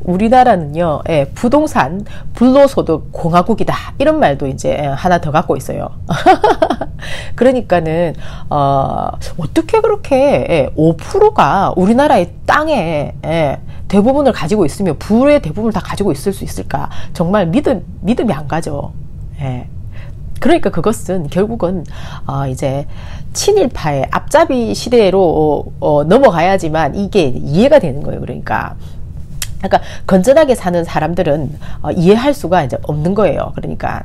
우리나라는요, 예, 부동산 불로소득 공화국이다. 이런 말도 이제 하나 더 갖고 있어요. 그러니까는, 어떻게 그렇게, 예, 5%가 우리나라의 땅에, 예, 대부분을 가지고 있으며 부의 대부분을 다 가지고 있을 수 있을까? 정말 믿음이 안 가죠. 예. 그러니까 그것은 결국은 이제 친일파의 앞잡이 시대로 넘어가야지만 이게 이해가 되는 거예요. 그러니까 건전하게 사는 사람들은 이해할 수가 이제 없는 거예요. 그러니까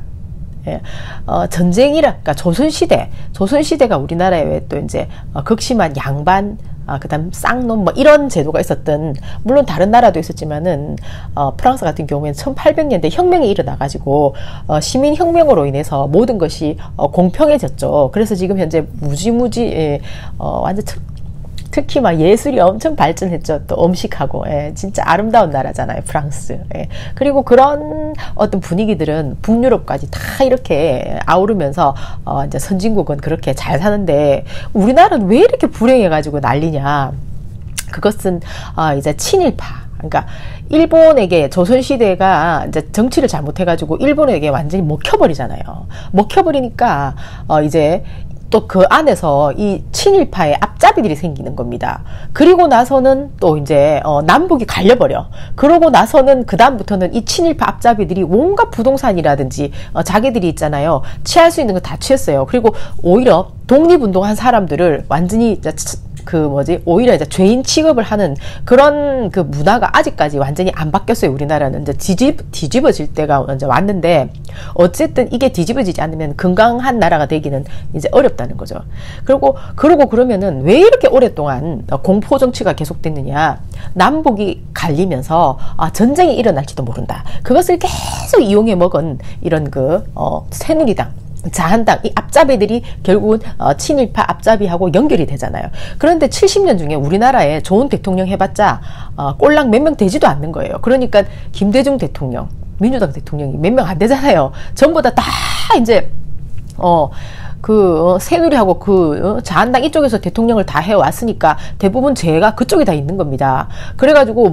예. 그러니까 조선시대가 우리나라에 왜 또 이제 극심한 양반, 그다음 쌍놈 뭐 이런 제도가 있었던, 물론 다른 나라도 있었지만은 프랑스 같은 경우에는 1800년대 혁명이 일어나가지고 시민혁명으로 인해서 모든 것이 공평해졌죠. 그래서 지금 현재 무지무지 완전 특히 막 예술이 엄청 발전했죠. 또 음식하고, 예, 진짜 아름다운 나라잖아요, 프랑스. 예. 그리고 그런 어떤 분위기들은 북유럽까지 다 이렇게 아우르면서 이제 선진국은 그렇게 잘 사는데 우리나라는 왜 이렇게 불행해가지고 난리냐? 그것은 이제 친일파. 그러니까 일본에게 조선시대가 이제 정치를 잘못해가지고 일본에게 완전히 먹혀버리잖아요. 먹혀버리니까 이제 또 그 안에서 이 친일파의 앞잡이들이 생기는 겁니다. 그리고 나서는 또 이제 남북이 갈려버려. 그러고 나서는 그 다음부터는 이 친일파 앞잡이들이 온갖 부동산이라든지 자기들이 있잖아요. 취할 수 있는 거 다 취했어요. 그리고 오히려 독립운동한 사람들을 완전히 오히려 이제 죄인 취급을 하는 그런 그 문화가 아직까지 완전히 안 바뀌었어요. 우리나라는 이제 뒤집어질 때가 이제 왔는데, 어쨌든 이게 뒤집어지지 않으면 건강한 나라가 되기는 이제 어렵다는 거죠. 그러고 그러면은 왜 이렇게 오랫동안 공포 정치가 계속됐느냐? 남북이 갈리면서 전쟁이 일어날지도 모른다. 그것을 계속 이용해 먹은 이런 새누리당, 자한당, 이 앞잡이들이 결국은 친일파 앞잡이하고 연결이 되잖아요. 그런데 70년 중에 우리나라에 좋은 대통령 해봤자 꼴랑 몇 명 되지도 않는 거예요. 그러니까 김대중 대통령, 민주당 대통령이 몇 명 안 되잖아요. 전부 다 이제 새누리하고 자한당 이쪽에서 대통령을 다 해왔으니까 대부분 죄가 그쪽에 다 있는 겁니다. 그래가지고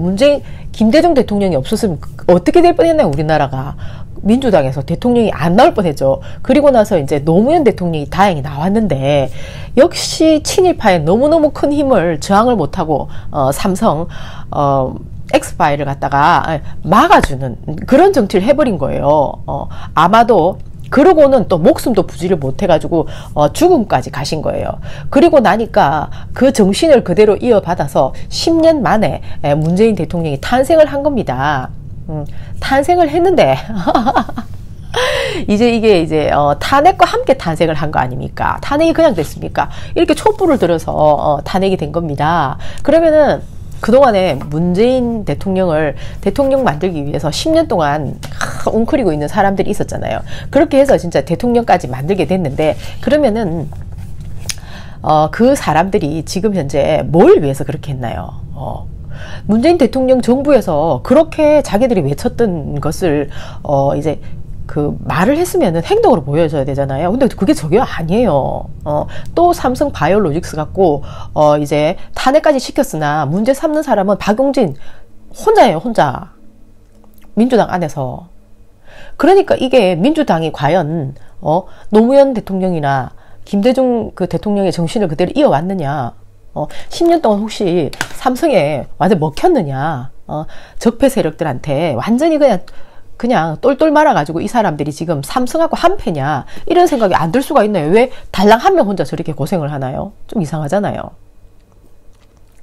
김대중 대통령이 없었으면 어떻게 될 뻔했나요, 우리나라가. 민주당에서 대통령이 안 나올 뻔했죠. 그리고 나서 이제 노무현 대통령이 다행히 나왔는데, 역시 친일파에 너무너무 큰 힘을 저항을 못하고 삼성 엑스파일을 갖다가 막아주는 그런 정치를 해버린 거예요. 아마도 그러고는 또 목숨도 부지를 못해가지고 죽음까지 가신 거예요. 그리고 나니까 그 정신을 그대로 이어받아서 10년 만에 문재인 대통령이 탄생을 한 겁니다. 탄생을 했는데 이게 탄핵과 함께 탄생을 한 거 아닙니까? 탄핵이 그냥 됐습니까? 이렇게 촛불을 들어서 탄핵이 된 겁니다. 그러면은 그동안에 문재인 대통령을 대통령 만들기 위해서 10년 동안 웅크리고 있는 사람들이 있었잖아요. 그렇게 해서 진짜 대통령까지 만들게 됐는데, 그러면은 그 사람들이 지금 현재 뭘 위해서 그렇게 했나요? 문재인 대통령 정부에서 그렇게 자기들이 외쳤던 것을 이제 말을 했으면은 행동으로 보여줘야 되잖아요. 근데 그게 저게 아니에요. 또 삼성 바이오로직스 갖고 이제 탄핵까지 시켰으나 문제 삼는 사람은 박용진 혼자예요, 혼자. 민주당 안에서. 그러니까 이게 민주당이 과연 노무현 대통령이나 김대중 대통령의 정신을 그대로 이어왔느냐? 10년 동안 혹시 삼성에 완전 먹혔느냐? 적폐 세력들한테 완전히 그냥 똘똘 말아가지고 이 사람들이 지금 삼성하고 한패냐? 이런 생각이 안 들 수가 있나요? 왜 달랑 한 명 혼자 저렇게 고생을 하나요? 좀 이상하잖아요.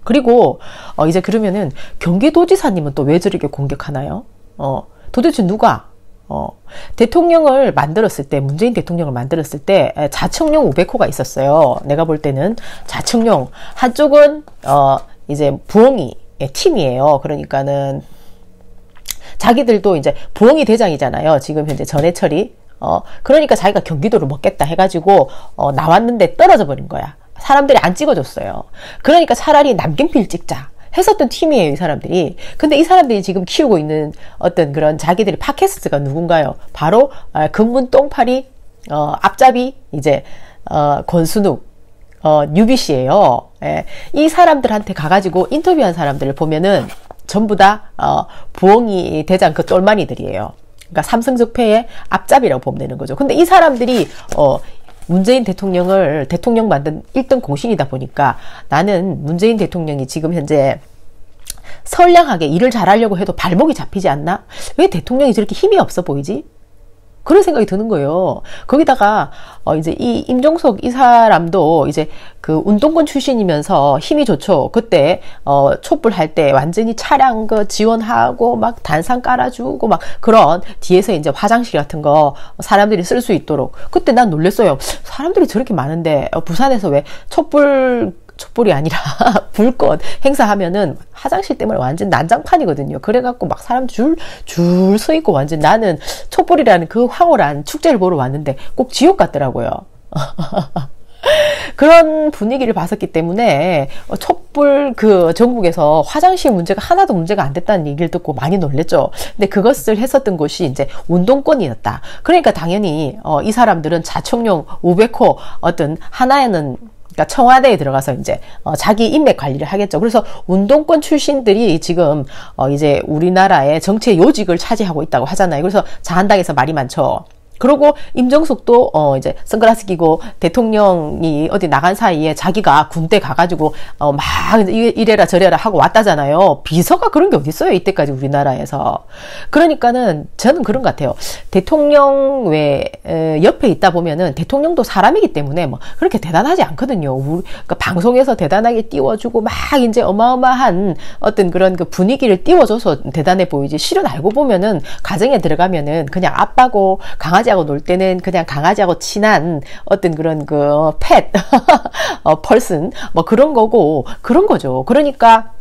그리고 이제 그러면은 경기도지사님은 또 왜 저렇게 공격하나요? 도대체 누가? 대통령을 만들었을 때, 문재인 대통령을 만들었을 때 자청용 500호가 있었어요. 내가 볼 때는 자청용 한쪽은 이제 부엉이 팀이에요. 그러니까는 자기들도 이제 부엉이 대장이잖아요. 지금 현재 전해철이. 그러니까 자기가 경기도를 먹겠다 해가지고 나왔는데 떨어져 버린 거야. 사람들이 안 찍어줬어요. 그러니까 차라리 남경필 찍자 했었던 팀이에요, 이 사람들이. 근데 이 사람들이 지금 키우고 있는 어떤 그런 자기들의 팟캐스트가 누군가요? 바로 금문 똥파리 앞잡이 이제 권순욱 뉴비 씨예요. 예. 이 사람들한테 가가지고 인터뷰한 사람들을 보면은 전부 다 부엉이 대장 그 똘마니들이에요. 그러니까 삼성적폐의 앞잡이라고 보면 되는 거죠. 근데 이 사람들이 문재인 대통령을 대통령 만든 1등 공신이다 보니까 나는 문재인 대통령이 지금 현재 선량하게 일을 잘하려고 해도 발목이 잡히지 않나? 왜 대통령이 저렇게 힘이 없어 보이지? 그런 생각이 드는 거예요. 거기다가 이제 이 임종석 이 사람도 이제 그 운동권 출신이면서 힘이 좋죠. 그때 촛불 할 때 완전히 차량 그 지원하고 막 단상 깔아주고 막 그런 뒤에서 이제 화장실 같은 거 사람들이 쓸 수 있도록. 그때 난 놀랬어요. 사람들이 저렇게 많은데 부산에서 왜 촛불이 아니라 불꽃 행사하면은 화장실 때문에 완전 난장판이거든요. 그래갖고 막 사람 줄 서 있고 완전 나는 촛불이라는 그 황홀한 축제를 보러 왔는데 꼭 지옥 같더라고요. 그런 분위기를 봤었기 때문에 촛불 그 전국에서 화장실 문제가 하나도 문제가 안 됐다는 얘기를 듣고 많이 놀랬죠. 근데 그것을 했었던 곳이 이제 운동권이었다. 그러니까 당연히 이 사람들은 자청용 500호 어떤 하나에는 그러니까 청와대에 들어가서 이제 자기 인맥 관리를 하겠죠. 그래서 운동권 출신들이 지금 이제 우리나라의 정치의 요직을 차지하고 있다고 하잖아요. 그래서 자한당에서 말이 많죠. 그리고 임정숙도 이제 선글라스 끼고 대통령이 어디 나간 사이에 자기가 군대 가가지고 막 이래라 저래라 하고 왔다잖아요. 비서가 그런 게 어디 있어요 이때까지 우리나라에서. 그러니까는 저는 그런 것 같아요. 대통령 왜 옆에 있다 보면은 대통령도 사람이기 때문에 뭐 그렇게 대단하지 않거든요. 그러니까 방송에서 대단하게 띄워주고 막 이제 어마어마한 어떤 그런 그 분위기를 띄워줘서 대단해 보이지, 실은 알고 보면은 가정에 들어가면은 그냥 아빠고 강아지하고 놀 때는 그냥 강아지하고 친한 어떤 그런 그 펫, 펄슨 뭐 그런 거고 그런 거죠. 그러니까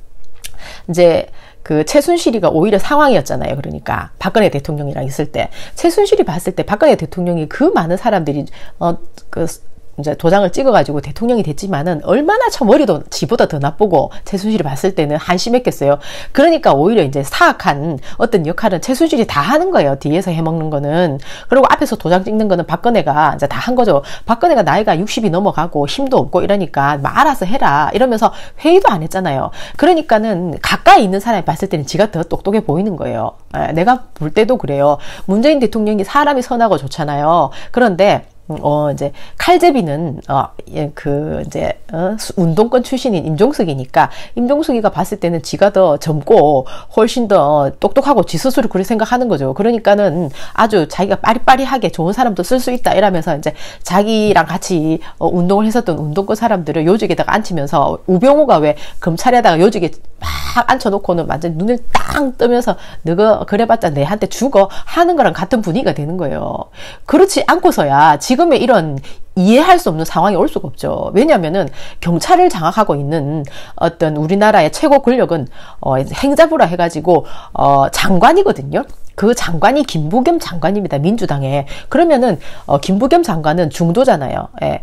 이제 그 최순실이가 오히려 상황이었잖아요. 그러니까 박근혜 대통령이랑 있을 때 최순실이 봤을 때 박근혜 대통령이 그 많은 사람들이 이제 도장을 찍어가지고 대통령이 됐지만은 얼마나 저 머리도 지보다 더 나쁘고 최순실이 봤을 때는 한심했겠어요. 그러니까 오히려 이제 사악한 어떤 역할은 최순실이 다 하는 거예요. 뒤에서 해먹는 거는. 그리고 앞에서 도장 찍는 거는 박근혜가 이제 다 한 거죠. 박근혜가 나이가 60이 넘어가고 힘도 없고 이러니까 막 알아서 해라 이러면서 회의도 안 했잖아요. 그러니까 가까이 있는 사람이 봤을 때는 지가 더 똑똑해 보이는 거예요. 내가 볼 때도 그래요. 문재인 대통령이 사람이 선하고 좋잖아요. 그런데 이제 칼제비는 운동권 출신인 임종석이니까 임종석이가 봤을 때는 지가 더 젊고 훨씬 더 똑똑하고 지 스스로 그렇게 생각하는 거죠. 그러니까는 아주 자기가 빠리빠리하게 좋은 사람도 쓸 수 있다 이러면서 이제 자기랑 같이 운동을 했었던 운동권 사람들을 요직에다가 앉히면서 우병우가 왜 검찰에다가 요직에 막 앉혀놓고는 완전 눈을 땅 뜨면서 너가 그래봤자 내한테 죽어 하는 거랑 같은 분위기가 되는 거예요. 그렇지 않고서야 지금의 이런 이해할 수 없는 상황이 올 수가 없죠. 왜냐하면은 경찰을 장악하고 있는 어떤 우리나라의 최고 권력은 행자부라 해가지고 장관이거든요. 그 장관이 김부겸 장관입니다. 민주당에. 그러면은 김부겸 장관은 중도잖아요. 예.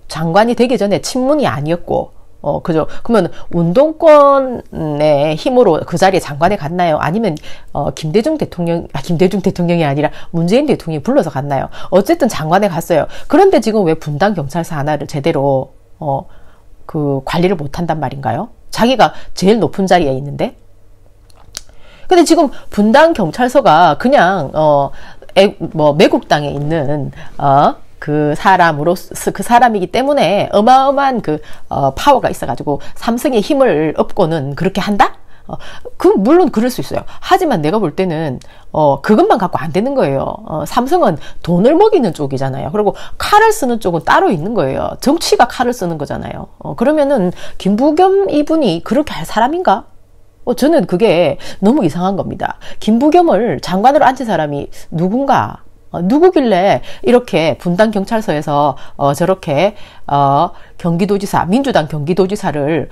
장관이 되기 전에 친문이 아니었고 그죠. 그러면 운동권의 힘으로 그 자리에 장관에 갔나요? 아니면, 김대중 대통령이 아니라 문재인 대통령이 불러서 갔나요? 어쨌든 장관에 갔어요. 그런데 지금 왜 분당 경찰서 하나를 제대로, 관리를 못 한단 말인가요? 자기가 제일 높은 자리에 있는데? 근데 지금 분당 경찰서가 그냥, 매국당에 있는, 그 사람이기 때문에 어마어마한 파워가 있어가지고 삼성의 힘을 얻고는 그렇게 한다? 물론 그럴 수 있어요. 하지만 내가 볼 때는, 그것만 갖고 안 되는 거예요. 삼성은 돈을 먹이는 쪽이잖아요. 그리고 칼을 쓰는 쪽은 따로 있는 거예요. 정치가 칼을 쓰는 거잖아요. 그러면은, 김부겸 이분이 그렇게 할 사람인가? 저는 그게 너무 이상한 겁니다. 김부겸을 장관으로 앉힌 사람이 누군가? 누구길래 이렇게 분당 경찰서에서 저렇게 경기도지사, 민주당 경기도지사를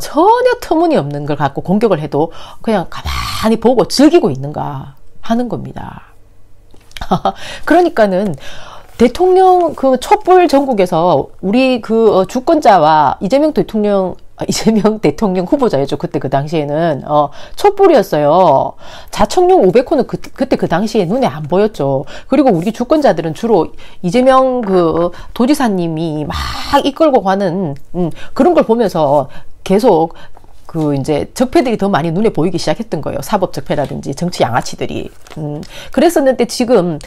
전혀 터무니없는 걸 갖고 공격을 해도 그냥 가만히 보고 즐기고 있는가 하는 겁니다. 그러니까는 대통령 촛불 전국에서 우리 주권자와 이재명 대통령 후보자였죠. 그때 그 당시에는 촛불이었어요. 자청용 500호는 그때 그 당시에 눈에 안 보였죠. 그리고 우리 주권자들은 주로 이재명 도지사님이 막 이끌고 가는 그런 걸 보면서 계속 그 이제 적폐들이 더 많이 눈에 보이기 시작했던 거예요. 사법 적폐라든지 정치 양아치들이. 그랬었는데 지금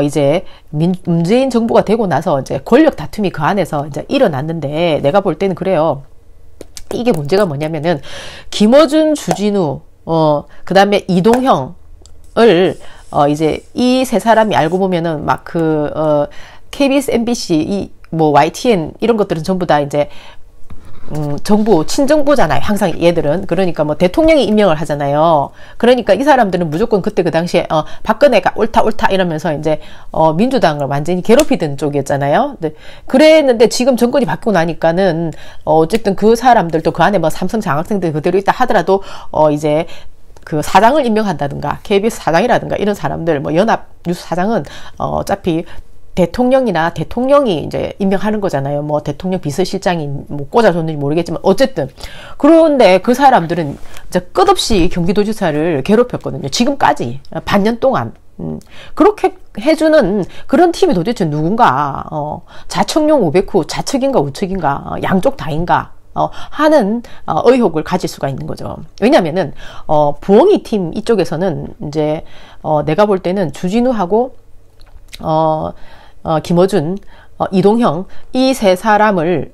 이제 문재인 정부가 되고 나서 이제 권력 다툼이 그 안에서 이제 일어났는데, 내가 볼 때는 그래요. 이게 문제가 뭐냐면은 김어준, 주진우, 그다음에 이동형을 이제 이 세 사람이 알고 보면은 막 KBS, MBC, 뭐 YTN 이런 것들은 전부 다 이제 정부, 친정부잖아요. 항상 얘들은. 그러니까 뭐 대통령이 임명을 하잖아요. 그러니까 이 사람들은 무조건 그때 그 당시에 박근혜가 옳다 이러면서 이제 민주당을 완전히 괴롭히던 쪽이었잖아요. 네. 그랬는데 지금 정권이 바뀌고 나니까는 어쨌든 그 사람들도 그 안에 뭐 삼성 장학생들 그대로 있다 하더라도 이제 그 사장을 임명한다든가 KBS 사장이라든가 이런 사람들, 뭐 연합 뉴스 사장은 어차피 대통령이나 대통령이 이제 임명하는 거잖아요. 뭐 대통령 비서실장이 뭐 꽂아줬는지 모르겠지만 어쨌든. 그런데 그 사람들은 이제 끝없이 경기도지사를 괴롭혔거든요. 지금까지 반년 동안. 그렇게 해주는 그런 팀이 도대체 누군가? 자청용 500호 좌측인가 우측인가? 양쪽 다인가? 하는 의혹을 가질 수가 있는 거죠. 왜냐면은 부엉이 팀 이쪽에서는 이제 내가 볼 때는 주진우하고 김어준, 이동형 이 세 사람을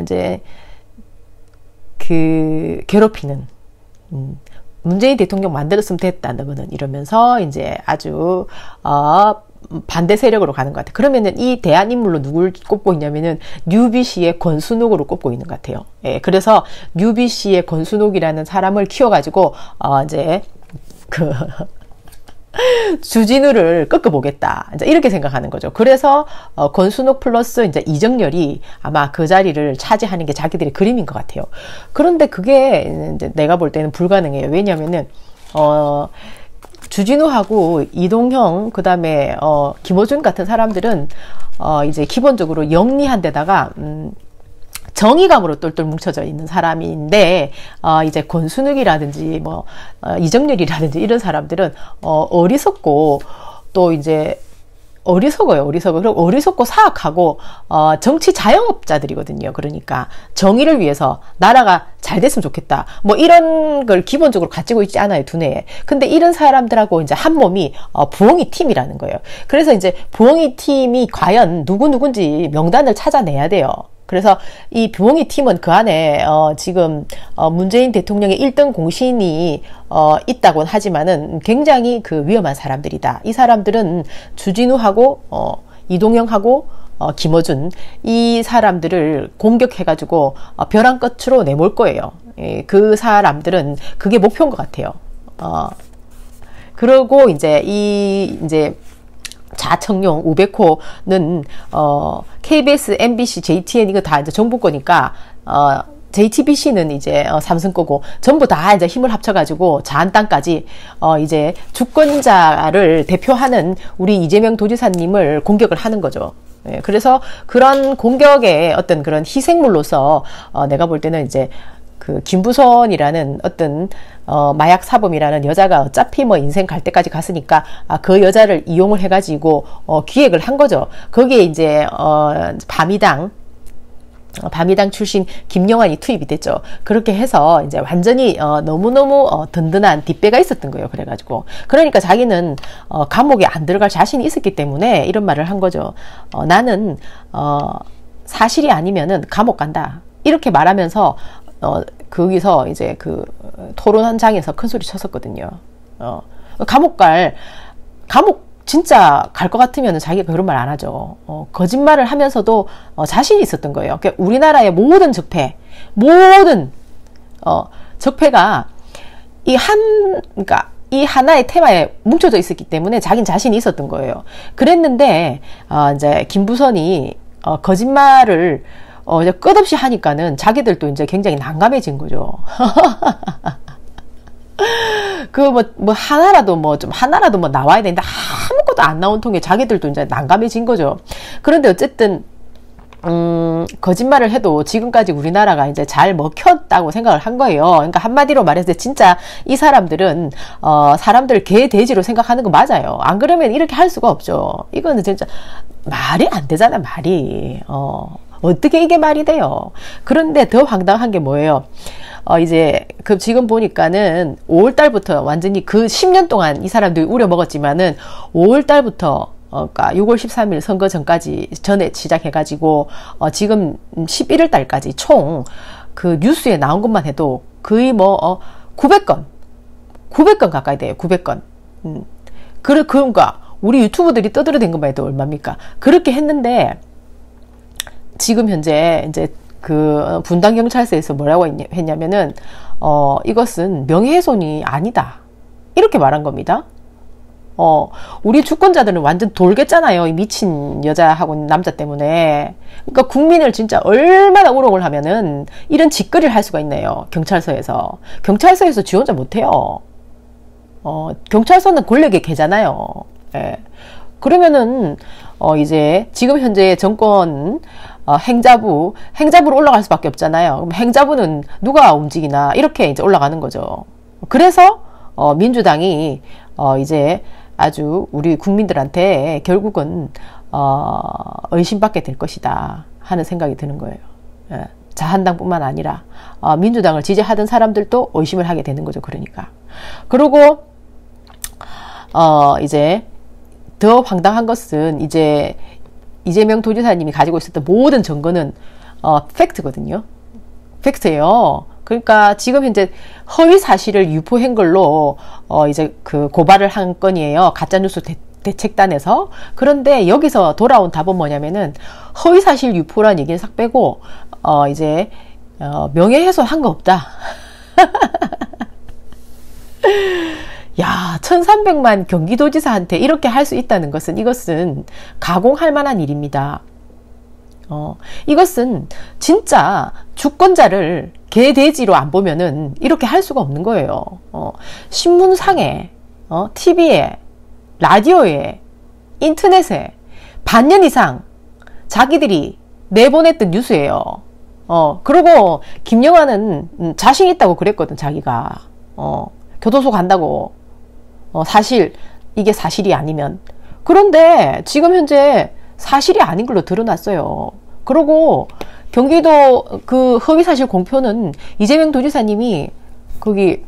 이제 괴롭히는 문재인 대통령 만들었으면 됐다는 이러면서 이제 아주 반대 세력으로 가는 것 같아요. 그러면은 이 대안인물로 누굴 꼽고 있냐면은 뉴비씨의 권순옥으로 꼽고 있는 것 같아요. 예, 그래서 뉴비씨의 권순옥이라는 사람을 키워가지고 이제 주진우를 꺾어보겠다. 이제 이렇게 생각하는 거죠. 그래서 권순옥 플러스 이제 이정열이 아마 그 자리를 차지하는 게 자기들의 그림인 것 같아요. 그런데 그게 이제 내가 볼 때는 불가능해요. 왜냐면은 주진우하고 이동형, 그 다음에 김어준 같은 사람들은 이제 기본적으로 영리한 데다가 정의감으로 똘똘 뭉쳐져 있는 사람인데, 이제 권순욱이라든지, 뭐, 이정렬이라든지 이런 사람들은, 어리석고, 또 이제, 어리석어요. 그리고 어리석고 사악하고, 정치 자영업자들이거든요. 그러니까, 정의를 위해서 나라가 잘 됐으면 좋겠다. 뭐, 이런 걸 기본적으로 가지고 있지 않아요. 두뇌에. 근데 이런 사람들하고 이제 한 몸이, 부엉이 팀이라는 거예요. 그래서 이제 부엉이 팀이 과연 누군지 명단을 찾아내야 돼요. 그래서 이 부엉이 팀은 그 안에 지금 문재인 대통령의 1등 공신이 있다곤 하지만은 굉장히 그 위험한 사람들이다. 이 사람들은 주진우하고 이동형하고 김어준 이 사람들을 공격해가지고 벼랑 끝으로 내몰 거예요. 예, 그 사람들은 그게 목표인 것 같아요. 그러고 이제 자청용 500호는 KBS, MBC, JTN 이거 다 이제 정부 거니까 JTBC는 이제 삼성 거고 전부 다 이제 힘을 합쳐가지고 자한당까지 이제 주권자를 대표하는 우리 이재명 도지사님을 공격을 하는 거죠. 예, 그래서 그런 공격의 어떤 그런 희생물로서 내가 볼 때는 이제 그 김부선이라는 어떤 마약 사범이라는 여자가 어차피 뭐 인생 갈 때까지 갔으니까 그 여자를 이용을 해가지고 기획을 한 거죠. 거기에 이제 바미당 출신 김영환이 투입이 됐죠. 그렇게 해서 이제 완전히 너무너무 든든한 뒷배가 있었던 거예요. 그래가지고 그러니까 자기는 감옥에 안 들어갈 자신이 있었기 때문에 이런 말을 한 거죠. 나는 사실이 아니면은 감옥 간다. 이렇게 말하면서 거기서 이제 그 토론 현장에서 큰 소리 쳤었거든요. 감옥 진짜 갈 것 같으면 자기가 그런 말 안 하죠. 거짓말을 하면서도 자신이 있었던 거예요. 그러니까 우리나라의 모든 적폐가 그러니까 이 하나의 테마에 뭉쳐져 있었기 때문에 자기는 자신이 있었던 거예요. 그랬는데 이제 김부선이 거짓말을 이제 끝없이 하니까는 자기들도 이제 굉장히 난감해진 거죠. 하나라도 나와야 되는데 아무것도 안 나온 통에 자기들도 이제 난감해진 거죠. 그런데 어쨌든, 거짓말을 해도 지금까지 우리나라가 이제 잘 먹혔다고 생각을 한 거예요. 그러니까 한마디로 말해서 진짜 이 사람들은, 사람들 개, 돼지로 생각하는 거 맞아요. 안 그러면 이렇게 할 수가 없죠. 이거는 진짜 말이 안 되잖아, 말이. 어떻게 이게 말이 돼요? 그런데 더 황당한 게 뭐예요? 이제 지금 보니까는 5월 달부터 완전히 그 10년 동안 이 사람들이 우려먹었지만은 5월 달부터 그러니까 6월 13일 선거 전에 시작해가지고 지금 11월 달까지 총 그 뉴스에 나온 것만 해도 거의 900건 가까이 돼요. 900건. 그러니까 우리 유튜브들이 떠들어댄 것만 해도 얼마입니까? 그렇게 했는데 지금 현재 이제 그 분당 경찰서에서 뭐라고 했냐면은 이것은 명예훼손이 아니다. 이렇게 말한 겁니다. 우리 주권자들은 완전 돌겠잖아요. 이 미친 여자하고 남자 때문에. 그러니까 국민을 진짜 얼마나 우롱을 하면은 이런 짓거리를 할 수가 있네요. 경찰서에서. 경찰서에서 지 혼자 못해요. 경찰서는 권력의 개잖아요. 예. 그러면은, 이제, 지금 현재 정권, 행자부로 올라갈 수밖에 없잖아요. 그럼 행자부는 누가 움직이나, 이렇게 이제 올라가는 거죠. 그래서, 민주당이, 이제 아주 우리 국민들한테 결국은, 의심받게 될 것이다. 하는 생각이 드는 거예요. 예. 자한당뿐만 아니라, 민주당을 지지하던 사람들도 의심을 하게 되는 거죠. 그러니까. 그리고, 이제, 더 황당한 것은 이제 이재명 도지사님이 가지고 있었던 모든 증거는 팩트거든요. 팩트예요. 그러니까 지금 현재 허위 사실을 유포한 걸로 이제 그 고발을 한 건이에요. 가짜뉴스 대책단에서. 그런데 여기서 돌아온 답은 뭐냐면은 허위 사실 유포란 얘기는 싹 빼고 이제 명예훼손 한 거 없다. 야, 1300만 경기도지사한테 이렇게 할 수 있다는 것은 이것은 가공할 만한 일입니다. 이것은 진짜 주권자를 개돼지로 안 보면은 이렇게 할 수가 없는 거예요. 신문상에, TV에, 라디오에, 인터넷에 반년 이상 자기들이 내보냈던 뉴스예요. 그리고 김영하는 자신 있다고 그랬거든, 자기가. 교도소 간다고. 사실 이게 사실이 아니면. 그런데 지금 현재 사실이 아닌 걸로 드러났어요. 그리고 경기도 그 허위사실 공표는 이재명 도지사님이 거기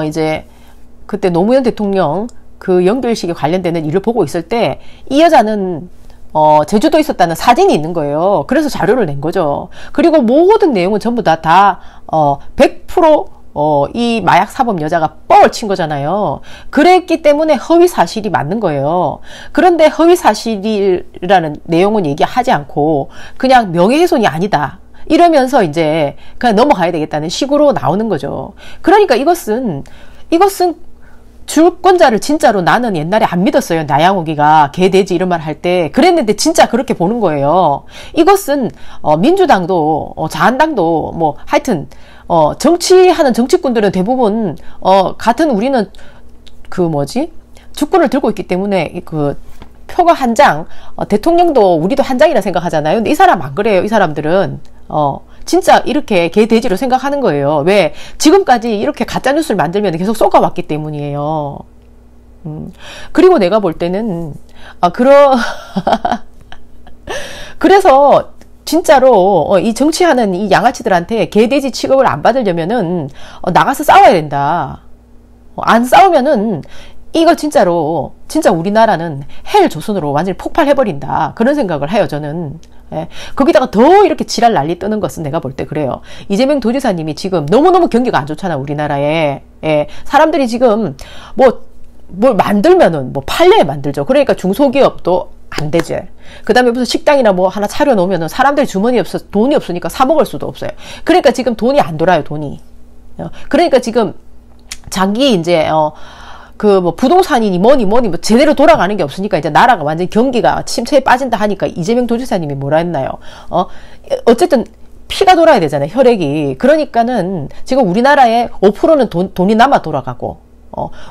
이제 그때 노무현 대통령 그 연결식에 관련되는 일을 보고 있을 때 이 여자는 제주도에 있었다는 사진이 있는 거예요. 그래서 자료를 낸 거죠. 그리고 모든 내용은 전부 다 100% 이 마약 사범 여자가 뻘 친 거잖아요. 그랬기 때문에 허위 사실이 맞는 거예요. 그런데 허위 사실이라는 내용은 얘기하지 않고 그냥 명예훼손이 아니다. 이러면서 이제 그냥 넘어가야 되겠다는 식으로 나오는 거죠. 그러니까 이것은 주권자를 진짜로 나는 옛날에 안 믿었어요. 나양욱이가 개돼지 이런 말 할 때 그랬는데 진짜 그렇게 보는 거예요. 이것은 민주당도 자한당도 뭐 하여튼 정치하는 정치꾼들은 대부분 같은 우리는 주권을 들고 있기 때문에 그 표가 한 장, 대통령도 우리도 한 장이라 생각하잖아요. 근데 이 사람 안 그래요. 이 사람들은 진짜 이렇게 개돼지로 생각하는 거예요. 왜? 지금까지 이렇게 가짜뉴스를 만들면 계속 쏘가왔기 때문이에요. 그리고 내가 볼 때는 그래서 진짜로 이 정치하는 이 양아치들한테 개돼지 취급을 안 받으려면은 나가서 싸워야 된다. 안 싸우면은 이거 진짜 우리나라는 헬 조선으로 완전히 폭발해버린다. 그런 생각을 해요, 저는. 예. 거기다가 더 이렇게 지랄 난리 뜨는 것은 내가 볼 때 그래요. 이재명 도지사님이 지금 너무너무 경기가 안 좋잖아, 우리나라에. 예. 사람들이 지금 뭘 만들면은 팔려야 만들죠. 그러니까 중소기업도 안 되지. 그 다음에 무슨 식당이나 하나 차려놓으면은 사람들이 돈이 없으니까 사먹을 수도 없어요. 그러니까 지금 돈이 안 돌아요, 돈이. 그러니까 지금 자기 이제, 부동산이니 뭐니 제대로 돌아가는 게 없으니까 이제 나라가 완전히 경기가 침체에 빠진다 하니까 이재명 도지사님이 뭐라 했나요? 어쨌든 피가 돌아야 되잖아요, 혈액이. 그러니까는 지금 우리나라의 5%는 돈이 남아 돌아가고,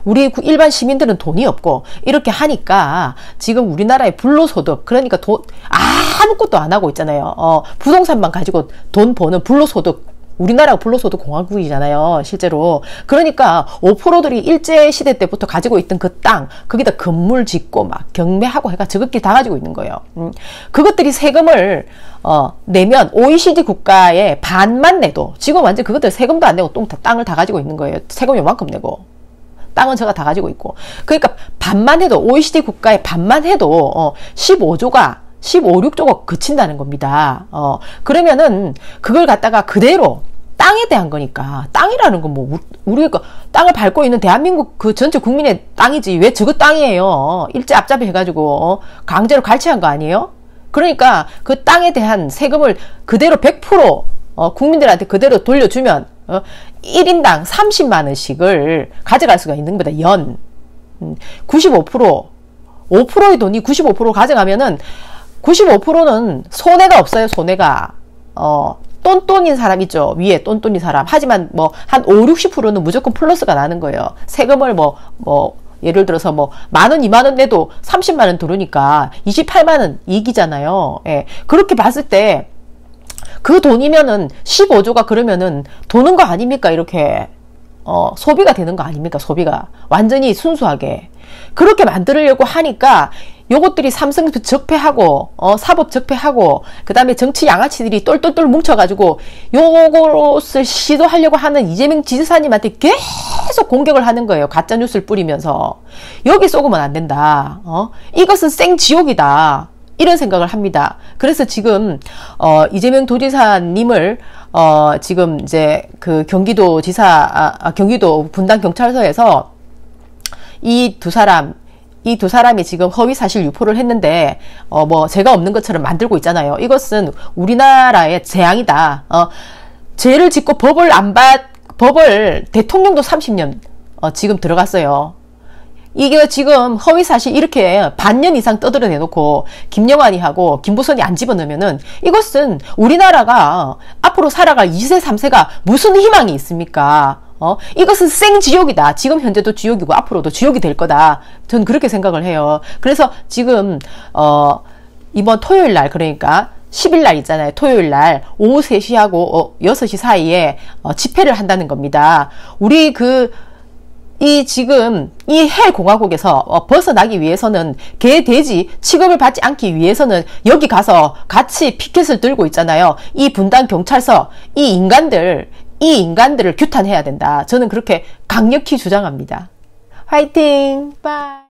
우리 일반 시민들은 돈이 없고, 이렇게 하니까 지금 우리나라의 불로소득, 그러니까 아무것도 안 하고 있잖아요. 부동산만 가지고 돈 버는 불로소득, 우리나라가 불로소득 공화국이잖아요, 실제로. 그러니까 5%들이 일제시대 때부터 가지고 있던 그 땅, 거기다 건물 짓고 막 경매하고 해가 저것끼리 다 가지고 있는 거예요. 그것들이 세금을 내면 OECD 국가의 반만 내도, 지금 완전 그것들 세금도 안 내고 땅을 다 가지고 있는 거예요. 세금 요만큼 내고. 땅은 제가 다 가지고 있고. 그러니까 반만 해도, OECD 국가의 반만 해도 15조가 16조가 그친다는 겁니다. 그러면은 그걸 갖다가 그대로 땅에 대한 거니까, 땅이라는 건 뭐 우리가 땅을 밟고 있는 대한민국 그 전체 국민의 땅이지 왜 저거 땅이에요? 일제 앞잡이 해가지고 강제로 갈취한 거 아니에요? 그러니까 그 땅에 대한 세금을 그대로 100% 국민들한테 그대로 돌려주면 1인당 30만 원씩을 가져갈 수가 있는 겁니다. 연 95% 5%의 돈이 95% 가져가면은 95%는 손해가 없어요. 손해가. 똔똔인 사람 있죠. 위에 똔똔인 사람. 하지만 뭐 한 5, 60%는 무조건 플러스가 나는 거예요. 세금을 예를 들어서 만 원, 2만 원 내도 30만 원 들어오니까 28만 원 이익이잖아요. 예. 그렇게 봤을 때 그 돈이면은 15조가 그러면은 도는 거 아닙니까? 이렇게 소비가 되는 거 아닙니까? 소비가 완전히 순수하게 그렇게 만들려고 하니까 요것들이 삼성 적폐하고 사법 적폐하고 그 다음에 정치 양아치들이 똘똘똘 뭉쳐가지고 요것을 시도하려고 하는 이재명 지지사님한테 계속 공격을 하는 거예요. 가짜뉴스를 뿌리면서. 여기 쏘으면 안 된다. 이것은 생지옥이다. 이런 생각을 합니다. 그래서 지금 이재명 도지사님을 지금 이제 그 경기도 경기도 분당 경찰서에서 이 두 사람이 지금 허위 사실 유포를 했는데 제가 없는 것처럼 만들고 있잖아요. 이것은 우리나라의 재앙이다. 죄를 짓고 법을 대통령도 30년 지금 들어갔어요. 이게 지금 허위사실 이렇게 반년 이상 떠들어내놓고 김영환이 하고 김부선이 안 집어넣으면은 이것은 우리나라가 앞으로 살아갈 2세, 3세가 무슨 희망이 있습니까? 이것은 생지옥이다. 지금 현재도 지옥이고 앞으로도 지옥이 될 거다. 전 그렇게 생각을 해요. 그래서 지금 이번 토요일 날, 그러니까 10일 날 있잖아요. 토요일 날 오후 3시하고 6시 사이에 집회를 한다는 겁니다. 우리 지금 이 헬공화국에서 벗어나기 위해서는 개, 돼지 취급을 받지 않기 위해서는 여기 가서 같이 피켓을 들고 있잖아요. 이 분당 경찰서, 이 인간들을 규탄해야 된다. 저는 그렇게 강력히 주장합니다. 화이팅! 바이!